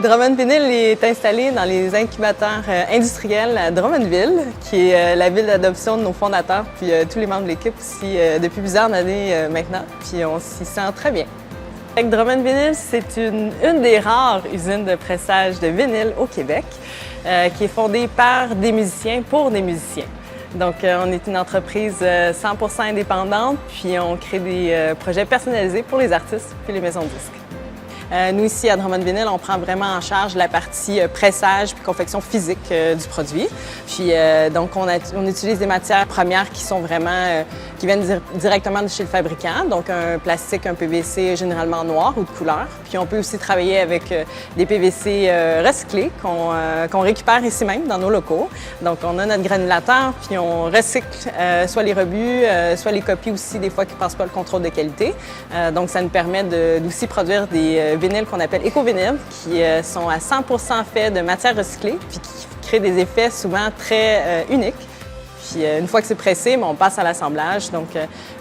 Drummond Vinyl est installé dans les incubateurs industriels à Drummondville, qui est la ville d'adoption de nos fondateurs, puis tous les membres de l'équipe aussi depuis plusieurs années maintenant, puis on s'y sent très bien. Drummond Vinyl, c'est une des rares usines de pressage de vinyle au Québec, qui est fondée par des musiciens pour des musiciens. Donc, on est une entreprise 100% indépendante, puis on crée des projets personnalisés pour les artistes puis les maisons de disques. Nous, ici, à Drummond Vinyl, on prend vraiment en charge la partie pressage puis confection physique du produit. Puis, donc, on utilise des matières premières qui sont vraiment, qui viennent directement de chez le fabricant. Donc, un plastique, un PVC généralement noir ou de couleur. Puis, on peut aussi travailler avec des PVC recyclés qu'on récupère ici même dans nos locaux. Donc, on a notre granulateur, puis on recycle soit les rebuts, soit les copies aussi, des fois qui ne passent pas le contrôle de qualité. Donc, ça nous permet d'aussi produire des vinyles qu'on appelle éco-vinyles, qui sont à 100% faits de matières recyclées, puis qui créent des effets souvent très uniques. Puis une fois que c'est pressé, on passe à l'assemblage. Donc,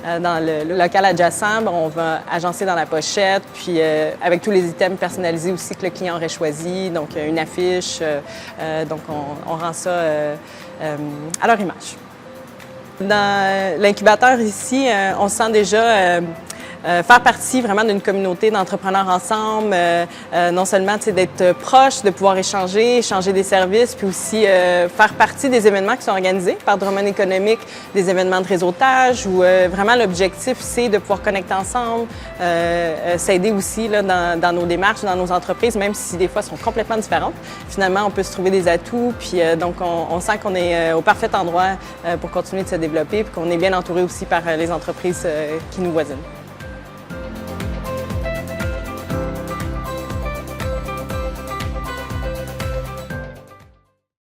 dans le local adjacent, on va agencer dans la pochette, puis avec tous les items personnalisés aussi que le client aurait choisi, donc une affiche. Donc, on rend ça à leur image. Dans l'incubateur ici, on se sent déjà faire partie vraiment d'une communauté d'entrepreneurs ensemble, non seulement d'être proche, de pouvoir échanger des services, puis aussi faire partie des événements qui sont organisés par Drummond Économique, des événements de réseautage où vraiment l'objectif c'est de pouvoir connecter ensemble, s'aider aussi là, dans nos démarches, dans nos entreprises, même si des fois elles sont complètement différentes. Finalement, on peut se trouver des atouts, puis donc on sent qu'on est au parfait endroit pour continuer de se développer, puis qu'on est bien entouré aussi par les entreprises qui nous voisinent.